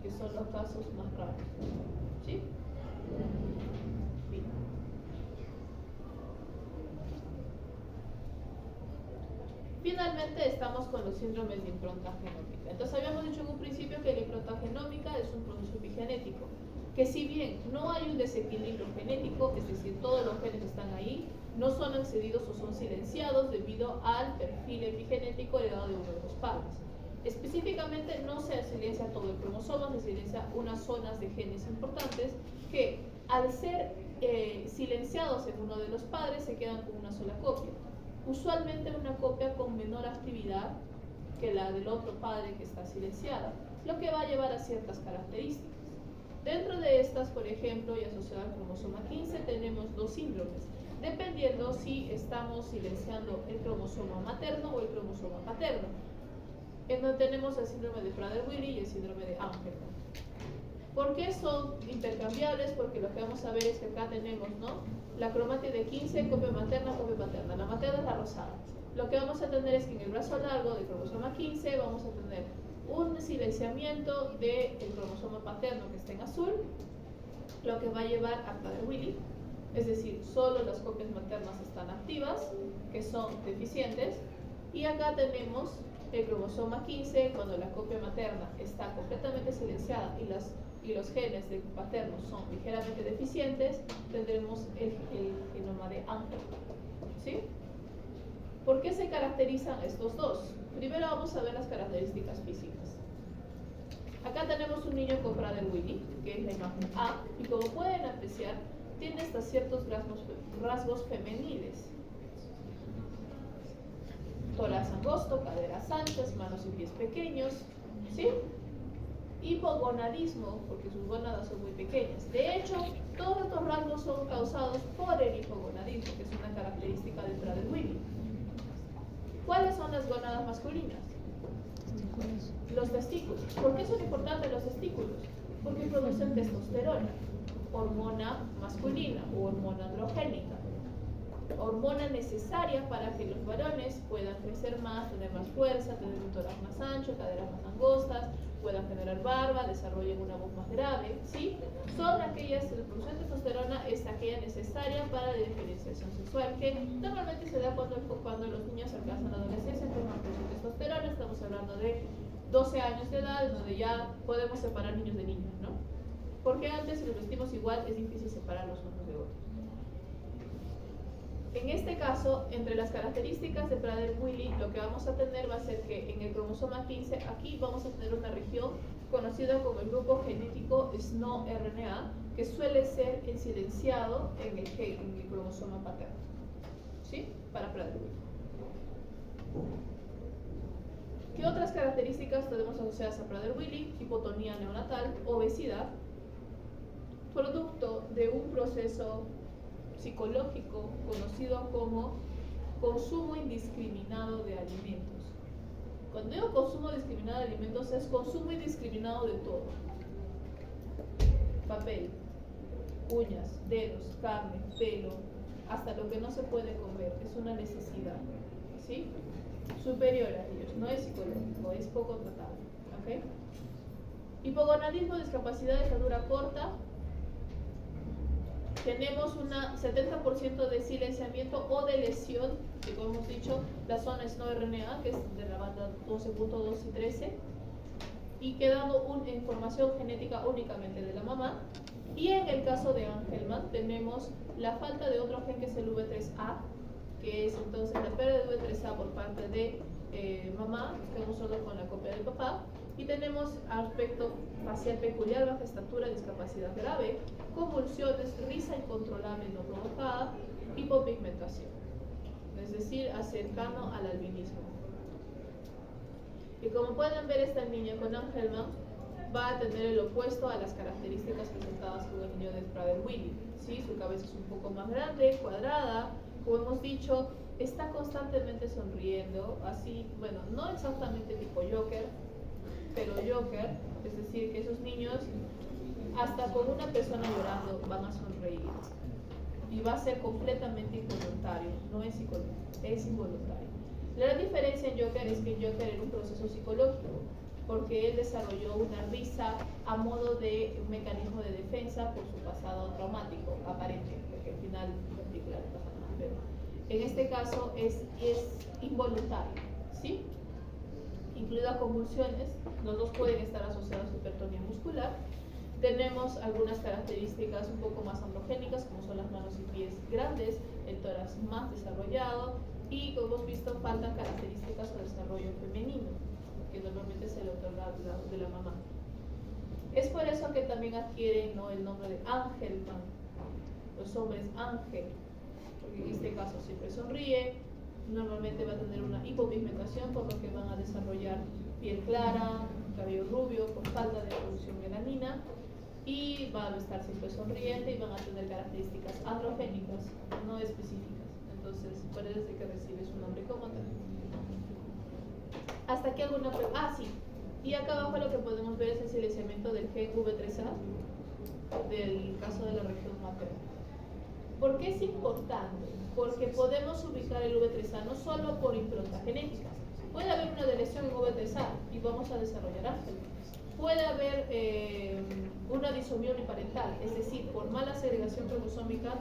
que son los casos más raros. ¿Sí? Bien. Finalmente estamos con los síndromes de impronta genómica. Entonces habíamos dicho en un principio que la impronta genómica es un proceso epigenético, que si bien no hay un desequilibrio genético, es decir, todos los genes están ahí, no son accedidos o son silenciados debido al perfil epigenético heredado de uno de los padres. Específicamente no se silencia todo el cromosoma, se silencia unas zonas de genes importantes que al ser silenciados en uno de los padres se quedan con una sola copia. Usualmente una copia con menor actividad que la del otro padre que está silenciada, lo que va a llevar a ciertas características. Dentro de estas, por ejemplo, y asociada al cromosoma 15, tenemos dos síndromes, dependiendo si estamos silenciando el cromosoma materno o el cromosoma paterno, en donde tenemos el síndrome de Prader-Willi y el síndrome de Angelman. ¿Por qué son intercambiables? Porque lo que vamos a ver es que acá tenemos, ¿no?, la cromática de 15, copia materna, copia paterna. La materna es la rosada. Lo que vamos a tener es que en el brazo largo del cromosoma 15 vamos a tener un silenciamiento del cromosoma paterno que está en azul, lo que va a llevar a Prader-Willi, es decir, solo las copias maternas están activas, que son deficientes, y acá tenemos el cromosoma 15, cuando la copia materna está completamente silenciada y los genes del paterno son ligeramente deficientes, tendremos el genoma de Angelman. ¿Sí? ¿Por qué se caracterizan estos dos? Primero vamos a ver las características físicas. Acá tenemos un niño con Prader-Willi, que es la imagen A, y como pueden apreciar, tiene hasta ciertos rasgos femeniles. Tórax angosto, caderas anchas, manos y pies pequeños, ¿sí? Hipogonadismo, porque sus gónadas son muy pequeñas. De hecho, todos estos rasgos son causados por el hipogonadismo, que es una característica del Prader-Willi. ¿Cuáles son las gónadas masculinas? Los testículos. ¿Por qué son importantes los testículos? Porque producen testosterona, hormona masculina o hormona androgénica. Hormona necesaria para que los varones puedan crecer más, tener más fuerza, tener un tórax más ancho, caderas más angostas, puedan generar barba, desarrollen una voz más grave, ¿sí? Son aquellas, la producción de testosterona es aquella necesaria para la diferenciación sexual, que normalmente se da cuando los niños alcanzan la adolescencia, con una producción de testosterona, estamos hablando de 12 años de edad, donde ya podemos separar niños de niñas, ¿no? Porque antes, si los vestimos igual, es difícil separar los unos de otros. En este caso, entre las características de Prader-Willi, lo que vamos a tener va a ser que en el cromosoma 15, aquí vamos a tener una región conocida como el grupo genético SNO-RNA, que suele ser el silenciado en el cromosoma paterno, ¿sí? Para Prader-Willi. ¿Qué otras características tenemos asociadas a Prader-Willi? Hipotonía neonatal, obesidad, producto de un proceso psicológico conocido como consumo indiscriminado de alimentos. Cuando digo consumo indiscriminado de alimentos, es consumo indiscriminado de todo. Papel, uñas, dedos, carne, pelo, hasta lo que no se puede comer, es una necesidad, ¿sí? Superior a ellos, no es psicológico, es poco tratable, ¿ok? Hipogonadismo, discapacidad de estatura corta. Tenemos un 70% de silenciamiento o de lesión, que como hemos dicho, la zona es no RNA, que es de la banda 12.2 y 13, y quedando una información genética únicamente de la mamá. Y en el caso de Angelman tenemos la falta de otro gen que es el V3A, que es entonces la pérdida de V3A por parte de mamá, quedamos solo con la copia del papá, y tenemos aspecto facial peculiar, baja estatura, discapacidad grave, convulsiones, risa incontrolable no provocada, hipopigmentación, es decir, cercano al albinismo. Y como pueden ver, esta niña con Angelman va a tener el opuesto a las características presentadas con el niño de Prader-Willi, ¿sí? Su cabeza es un poco más grande, cuadrada, como hemos dicho, está constantemente sonriendo, así, bueno, no exactamente tipo Joker, pero Joker, es decir, que esos niños, hasta con una persona llorando, van a sonreír. Y va a ser completamente involuntario, no es psicológico, es involuntario. La gran diferencia en Joker es que Joker era un proceso psicológico, porque él desarrolló una risa a modo de un mecanismo de defensa por su pasado traumático, aparente, porque al final en particular no pasa nada, pero en este caso es involuntario, ¿sí? Incluidas convulsiones, los dos pueden estar asociados a hipertonía muscular. Tenemos algunas características un poco más androgénicas, como son las manos y pies grandes, el tórax más desarrollado, y como hemos visto, faltan características de desarrollo femenino, que normalmente se le otorga de la mamá. Es por eso que también adquieren, ¿no?, el nombre de Angelman, los hombres ángel, porque en este caso siempre sonríe, normalmente va a tener una hipopigmentación, por lo que van a desarrollar piel clara, cabello rubio, por falta de producción melanina, y van a estar siempre sonriente y van a tener características androgénicas, no específicas. Entonces, por eso es de que recibe su nombre como tal. ¿Hasta aquí alguna pregunta? Ah, sí. Y acá abajo lo que podemos ver es el silenciamiento del gen V3A del caso de la región materna. ¿Por qué es importante? Porque podemos ubicar el V3A no solo por impronta genética. Puede haber una lesión en V3A y vamos a desarrollar Angelman. Puede haber una disomía uniparental, es decir, por mala segregación cromosómica,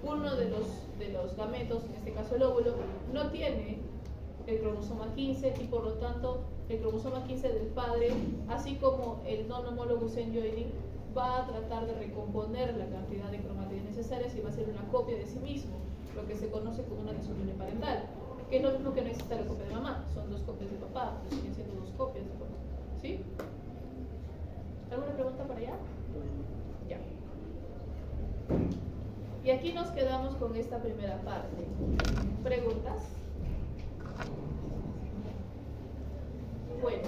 uno de los gametos, en este caso el óvulo, no tiene el cromosoma 15 y por lo tanto el cromosoma 15 del padre, así como el non-homologous enjoining, va a tratar de recomponer la cantidad de cromátides necesarias y va a ser una copia de sí mismo, lo que se conoce como una disomía uniparental, que es lo mismo que no exista la copia de mamá, son dos copias de papá, pero siguen siendo dos copias de papá, ¿sí? ¿Alguna pregunta para allá? Ya. Y aquí nos quedamos con esta primera parte. ¿Preguntas? Bueno.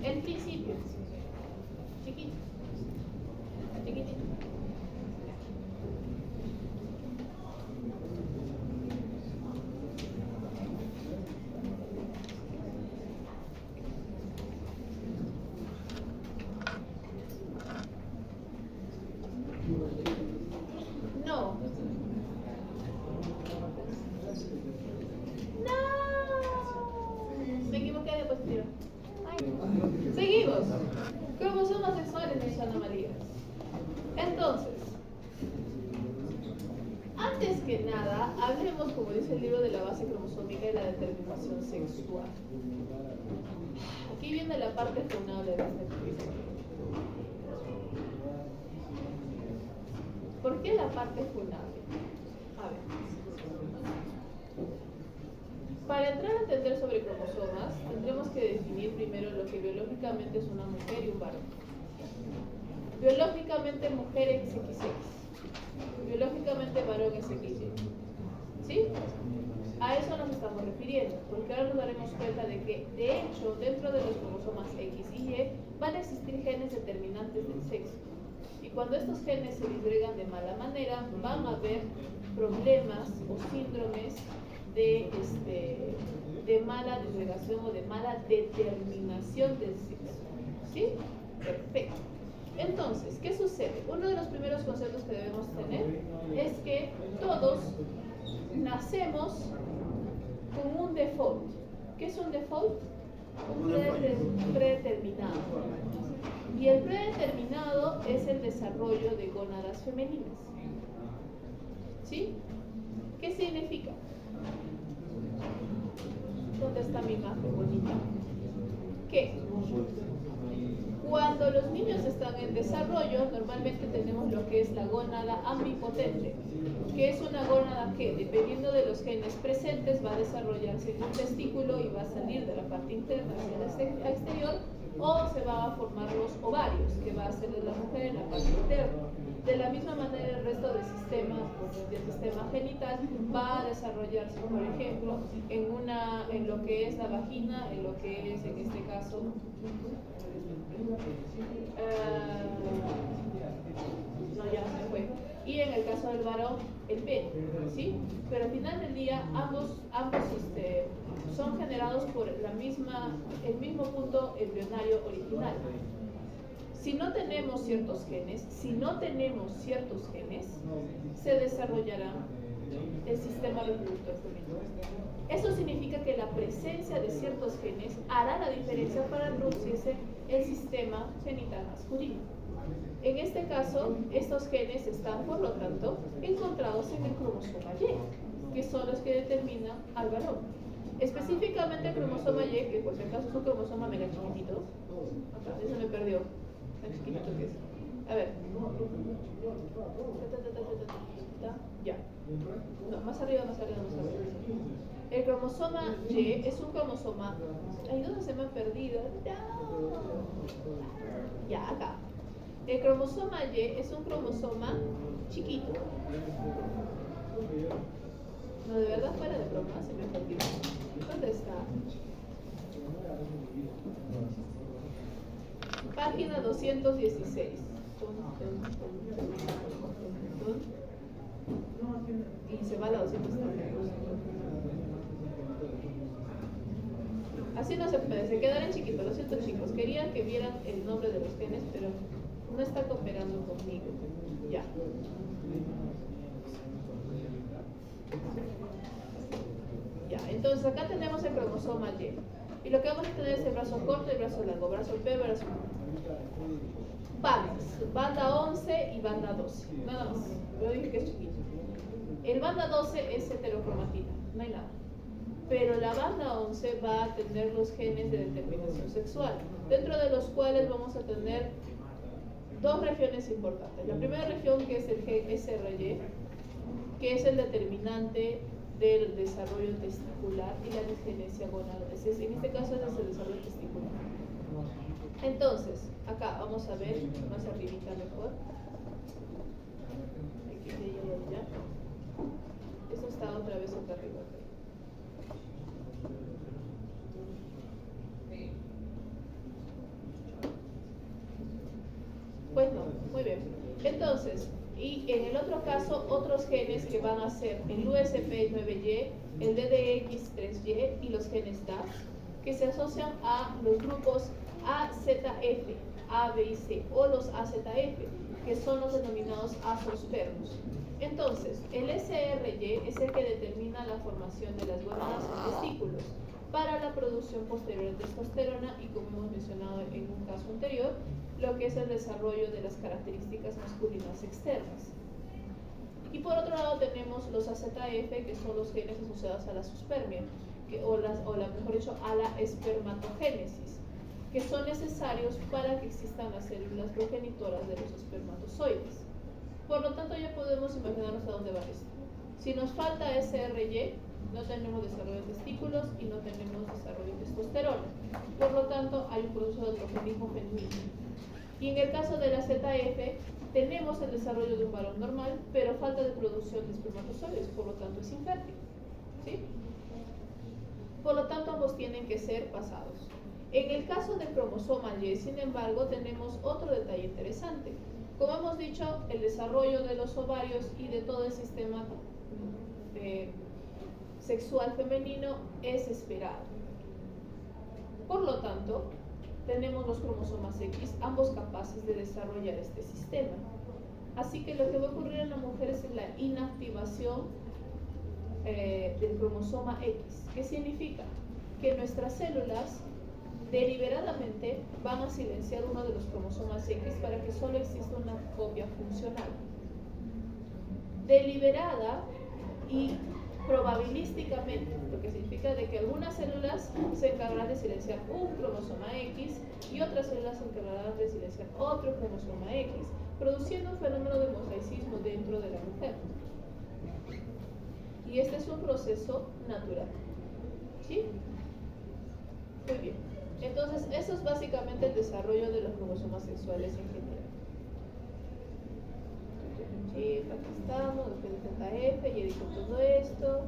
El principio. Chiquito. Chiquitito. No. No. Me equivoqué de diapositiva. Seguimos. Cromosomas sexuales, dice Ana María. Entonces, antes que nada, hablemos, como dice el libro, de la base cromosómica y la determinación sexual. Aquí viene la parte funable de este episodio. ¿Por qué la parte funable? A ver. Para entrar a entender sobre cromosomas, tendremos que definir primero lo que biológicamente es una mujer y un varón. Biológicamente mujer es XX, biológicamente varón es XY. ¿Sí? A eso nos estamos estamos refiriendo, porque ahora nos daremos cuenta de que, de hecho, dentro de los cromosomas X y Y van a existir genes determinantes del sexo. Y cuando estos genes se disgregan de mala manera, van a haber problemas o síndromes de mala disgregación o de mala determinación del sexo. ¿Sí? Perfecto. Entonces, ¿qué sucede? Uno de los primeros conceptos que debemos tener es que todos nacemos con un default. ¿Qué es un default? Un predeterminado. Y el predeterminado es el desarrollo de gónadas femeninas. ¿Sí? ¿Qué significa? ¿Dónde está mi imagen bonita? ¿Qué? Cuando los niños están en desarrollo, normalmente tenemos lo que es la gónada ambipotente, que es una gónada que, dependiendo de los genes presentes, va a desarrollarse en un testículo y va a salir de la parte interna hacia el exterior, o se va a formar los ovarios, que va a ser de la mujer en la parte interna. De la misma manera, el resto del sistema genital va a desarrollarse, por ejemplo, en lo que es la vagina, en lo que es, en este caso, no, ya se fue. Y en el caso del varón, el pene, ¿sí? Pero al final del día, ambos son generados por el mismo punto embrionario original. Si no tenemos ciertos genes, se desarrollará el sistema reproductor femenino. Eso significa que la presencia de ciertos genes hará la diferencia para reproducirse el sistema genital masculino. En este caso, estos genes están, por lo tanto, encontrados en el cromosoma Y, que son los que determinan al varón. Específicamente el cromosoma Y, que por si acaso es un cromosoma mega chiquitito. Acá, eso me perdió. Tan chiquitito que es. A ver. Ya. No, más arriba. El cromosoma Y es un cromosoma. Ay, ¿dónde se me ha perdido? Ya, acá. El cromosoma Y es un cromosoma chiquito. No, de verdad, fuera de broma, se me ha perdido. ¿Dónde está? Página 216. Y se va a la 216. Así no se puede, se quedarán chiquitos. Lo siento, chicos, quería que vieran el nombre de los genes, pero no está cooperando conmigo. Ya. Ya, entonces acá tenemos el cromosoma Y. Y lo que vamos a tener es el brazo corto y el brazo largo, brazo P, brazo U. Bandas, banda 11 y banda 12, nada más. Yo dije que es chiquito. El banda 12 es heterocromatina, no hay nada. Pero la banda 11 va a tener los genes de determinación sexual, dentro de los cuales vamos a tener dos regiones importantes. La primera región, que es el gen SRY, que es el determinante del desarrollo testicular y la disgenesia gonadal. En este caso es el desarrollo testicular. Entonces, acá vamos a ver más arribita mejor. Aquí ya. Esto está otra vez acá arriba. Pues no, muy bien. Entonces, y en el otro caso, otros genes que van a ser el USP9Y, el DDX3Y y los genes DAS, que se asocian a los grupos AZF, A, B y C, o los AZF, que son los denominados azospermos. Entonces, el SRY es el que determina la formación de las gónadas en testículos para la producción posterior de testosterona y, como hemos mencionado en un caso anterior, lo que es el desarrollo de las características masculinas externas. Y por otro lado tenemos los AZF, que son los genes asociados a la zoospermia, mejor dicho, a la espermatogénesis, que son necesarios para que existan las células progenitoras de los espermatozoides. Por lo tanto, ya podemos imaginarnos a dónde va esto. Si nos falta SRY, no tenemos desarrollo de testículos y no tenemos desarrollo de testosterona. Por lo tanto, hay un proceso de androgenismo femenino. Y en el caso de la ZF, tenemos el desarrollo de un varón normal, pero falta de producción de espermatozoides, por lo tanto es infértil. ¿Sí? Por lo tanto, ambos tienen que ser pasados. En el caso del cromosoma Y, sin embargo, tenemos otro detalle interesante. Como hemos dicho, el desarrollo de los ovarios y de todo el sistema sexual femenino es esperado. Por lo tanto, tenemos los cromosomas X, ambos capaces de desarrollar este sistema. Así que lo que va a ocurrir en la mujer es la inactivación del cromosoma X. ¿Qué significa? Que nuestras células deliberadamente van a silenciar uno de los cromosomas X para que solo exista una copia funcional. Deliberada y probabilísticamente, lo que significa de que algunas células se encargarán de silenciar un cromosoma X y otras células se encargarán de silenciar otro cromosoma X, produciendo un fenómeno de mosaicismo dentro de la mujer. Y este es un proceso natural. ¿Sí? Muy bien. Entonces, eso es básicamente el desarrollo de los cromosomas sexuales en general. Sí, aquí estamos, después de ZF, ya dijo todo esto.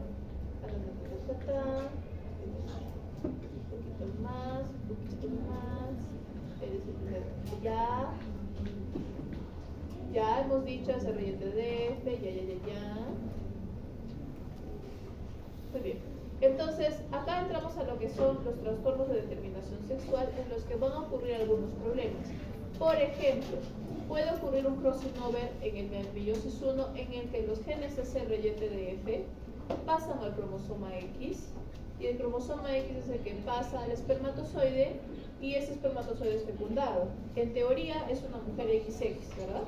Un poquito más, un poquito más. Ya hemos dicho desarrollo de DF, ya. Muy bien. Entonces, acá entramos a lo que son los trastornos de determinación sexual en los que van a ocurrir algunos problemas. Por ejemplo, puede ocurrir un crossing over en el meiosis 1 en el que los genes SR y TDF pasan al cromosoma X y el cromosoma X es el que pasa al espermatozoide y ese espermatozoide es fecundado. En teoría es una mujer XX, ¿verdad?